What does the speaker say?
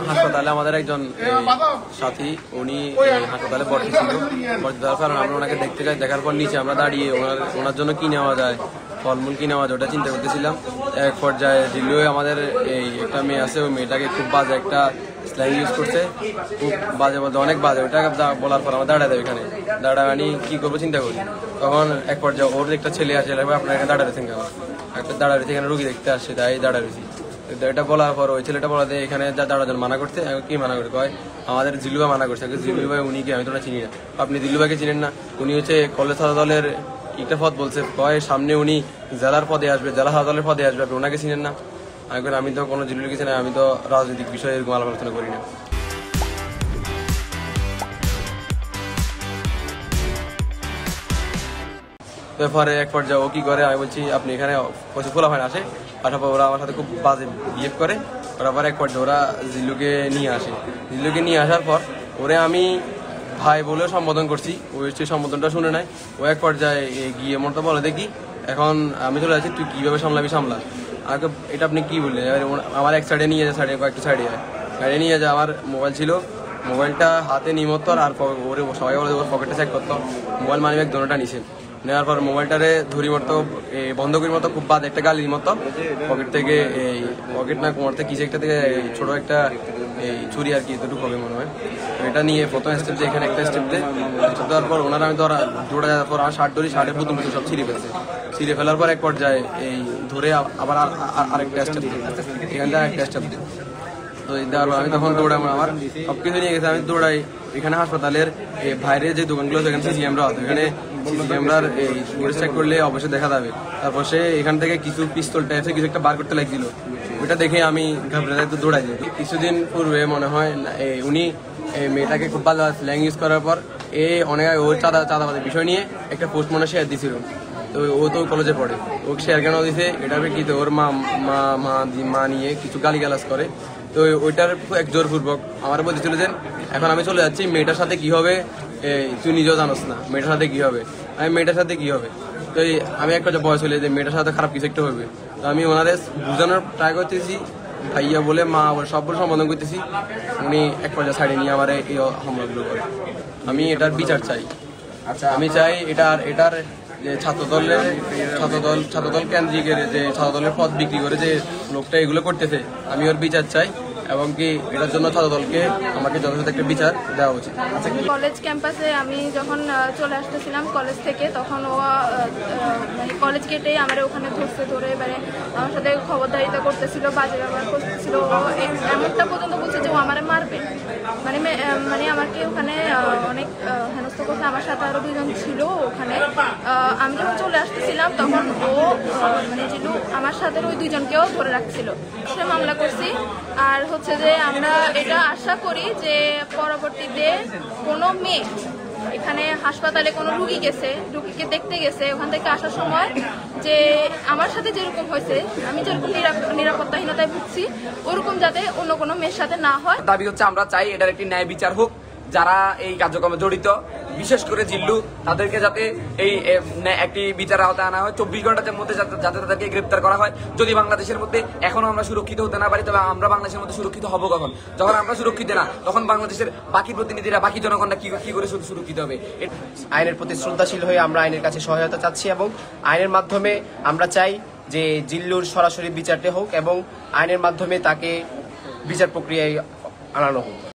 হাসপাতালে আমাদের একজন সাথী, উনি হাসপাতালে ভর্তি ছিল। ভর্তি দেওয়ার কারণে আমরা ওনাকে দেখতে যাই। দেখার পর নিচে আমরা দাঁড়িয়ে ওনার জন্য কি নেওয়া যায়, ফলমূল কি নেওয়া যায় ওটা চিন্তা করতেছিলাম। এক পর্যায়ে জিল্লু আমাদের এই একটা মেয়ে আছে, ওই মেয়েটাকে খুব বাজে একটা স্ল্যাং ইউজ করছে, খুব বাজে বলতে অনেক বাজে। ওইটা বলার পর আমরা দাঁড়ায় দেয় এখানে দাঁড়ানি কি করবো চিন্তা করি। তখন এক পর্যায়ে ওর একটা ছেলে আছে, আপনার এখানে দাঁড়ায় রয়েছেন কেন? একটা দাঁড়ায় রয়েছে, এখানে রুগী দেখতে আসছে, তাই দাঁড়ায় রয়েছি। এটা বলার পর ওই ছেলেটা বলা দেয় এখানে যা দাঁড়ার জন্য মানা করতে। কি মানা করে? কয় আমাদের জিল্লু ভাই মানা করছে। জিল্লু ভাই উনি কি? আমি তোরা চিনি না। আপনি জিল্লু ভাইকে চিনেন না? উনি হচ্ছে কলেজ ছাত্র দলের একটা পদ বলছে, কয় সামনে উনি জেলার পদে আসবে, জেলা ছাত্র দলের পদে আসবে, আপনি ওনাকে চিনেন না? আমি তো কোনো জিল্লুকে চিনি না, আমি তো রাজনৈতিক বিষয়ে এরকম আলোচনা করি না। পরে এক পর্যায়ে ও কি করে, আমি বলছি আপনি এখানে প্রচুর খোলা হয় না আসে, আসার পর ওরা আমার সাথে খুব বাজে বিহেভ করে। ওরা পর এক পর্যায়ে ওরা জিল্লুকে নিয়ে আসে। জিল্লুকে নিয়ে আসার পর ওরে আমি ভাই বলেও সম্বোধন করছি, ও সেই সম্বোধনটা শুনে নাই। ও এক পর্যায়ে গিয়ে মতো বলে দেখি এখন আমি চলে যাচ্ছি, তুই কীভাবে সামলাবি সামলা। আমাকে এটা আপনি কি বললেন? আমার এক সাইডে নিয়ে যায়, সাইডে কয়েকটা সাইডে যায়, সাইডে নিয়ে যায়। আমার মোবাইল ছিল, মোবাইলটা হাতে নিমত্ত আর ওরে সবাই বলে ওর পকেটে চেক করতো, মোবাইল মানি ব্যাগ দোনোটা নিছে। নেওয়ার পর মোবাইলটারে ধরি মতো বন্ধ করি মতো খুব বাদ একটা গালির মতো পকেট থেকে পকেট না কোমর থেকে কিছু একটা থেকে ছোট একটা ছুরি আর কি এতটুকু হবে মনে হয়। এটা নিয়ে প্রথম স্টেপ দিয়ে এখানে একটা স্টেপ দেওয়ার পর ওনারা আমি দৌড়া যাওয়ার পর আমার শার্ট ধরি, শার্টের পুতুল সব ছিঁড়ে ফেলছে। ছিঁড়ে ফেলার পর এক পর্যায়ে ধরে আবার আরেকটা স্টেপ দিই, এখান থেকে আরেকটা স্টেপ দিই। তো আমি তখন দৌড়াই, আমার সবকিছু নিয়ে গেছে। আমি দৌড়াই এখানে হাসপাতালের বাইরে যে দোকানগুলো আছে এখানে সিসি ক্যামেরা আছে, এখানে সিসি ক্যামেরার ফুটেজ চেক করলে অবশ্যই দেখা যাবে। তারপর সে এখান থেকে কিছু পিস্তল টাইপের কিছু একটা বার করতে লাগছিল, ওইটা দেখে আমি ঘাবড়ে যাই, তো দৌড়াই যাই। কিছুদিন পূর্বে মনে হয় উনি মেয়েটাকে খুব ভালো স্ল্যাং ইউজ করার পর অনেক ও চাঁদাবাদের বিষয় নিয়ে একটা পোস্ট মনে শেয়ার দিছিল। তো ও তো কলেজে পড়ে, ওকে শেয়ার কেন দিছে এটা কি, তো ওর মা নিয়ে কিছু গালিগালাজ করে। তো ওইটার এক জোরপূর্বক আমার বলতেছিল যে এখন আমি চলে যাচ্ছি, মেয়েটার সাথে কি হবে তুই নিজেও জানোস না, মেয়েটার সাথে কি হবে। আমি মেয়েটার সাথে কি হবে, তো আমি একটা বয়স হলে যে মেয়েটার সাথে খারাপ কিছু একটা হবে। তো আমি ওনাদের বোঝানোর ট্রাই করতেছি, ভাইয়া বলে মা বলে সব বলে সম্বোধন করতেছি। উনি এক পর্যায়ে সাইডে নিয়ে আমার এই হামলাগুলো করে। আমি এটার বিচার চাই। আচ্ছা, আমি চাই এটার যে ছাত্রদল কেন্দ্রিকের যে ছাত্রদলের পদ বিক্রি করে যে লোকটা এগুলো করতেছে, আমি ওর বিচার চাই এবং কি এটার জন্য ছাত্রদলকে আমাকে যথাযথ একটা বিচার দেওয়া উচিত। কলেজ ক্যাম্পাসে আমি যখন চলে আসতেছিলাম কলেজ থেকে, তখন ও মানে কলেজ গেটেই আমার ওখানে ধরে এবারে আমার সাথে খবরদারিতা করতেছিল, বাজে ব্যবহার করতেছিল। এমনটা পর্যন্ত বলছে যে ও আমারে মারবে, মানে আমাকে ওখানে অনেক হেনস্থ করছে। আমার সাথে আরো দুজন ছিল ওখানে। আমি যখন চলে আসতেছিলাম তখন ও মানে জিল্লু আমার সাথে ওই দুজনকেও ধরে রাখছিল। সে মামলা করছি। আর হচ্ছে যে আমরা এটা আশা করি যে পরবর্তীতে কোনো মেয়ে এখানে হাসপাতালে কোনো রুগীকে দেখতে গেছে, ওখান থেকে আসার সময় যে আমার সাথে যেরকম হয়েছে, আমি যেরকম নিরাপত্তাহীনতায় ভুগছি, ওরকম যাতে অন্য কোনো মেয়ের সাথে না হয়। দাবি হচ্ছে আমরা চাই এটার একটি ন্যায় বিচার হোক। যারা এই কার্যক্রমে জড়িত, বিশেষ করে জিল্লু, তাদেরকে যাতে এই একটি বিচারের আওতায় আনা হয়। 24 ঘন্টার মধ্যে যাতে তাদেরকে গ্রেপ্তার করা হয়। যদি বাংলাদেশের মধ্যে এখনো আমরা সুরক্ষিত হতে না পারি, তবে আমরা বাংলাদেশের মধ্যে সুরক্ষিত হব কখন? যখন আমরা সুরক্ষিত না, তখন বাংলাদেশের বাকি প্রতিনিধিরা, বাকি জনগণরা কি করে সুরক্ষিত হবে? আইনের প্রতি শ্রদ্ধাশীল হয়ে আমরা আইনের কাছে সহায়তা চাচ্ছি এবং আইনের মাধ্যমে আমরা চাই যে জিল্লুর সরাসরি বিচারটি হোক এবং আইনের মাধ্যমে তাকে বিচার প্রক্রিয়ায় আনানো হোক।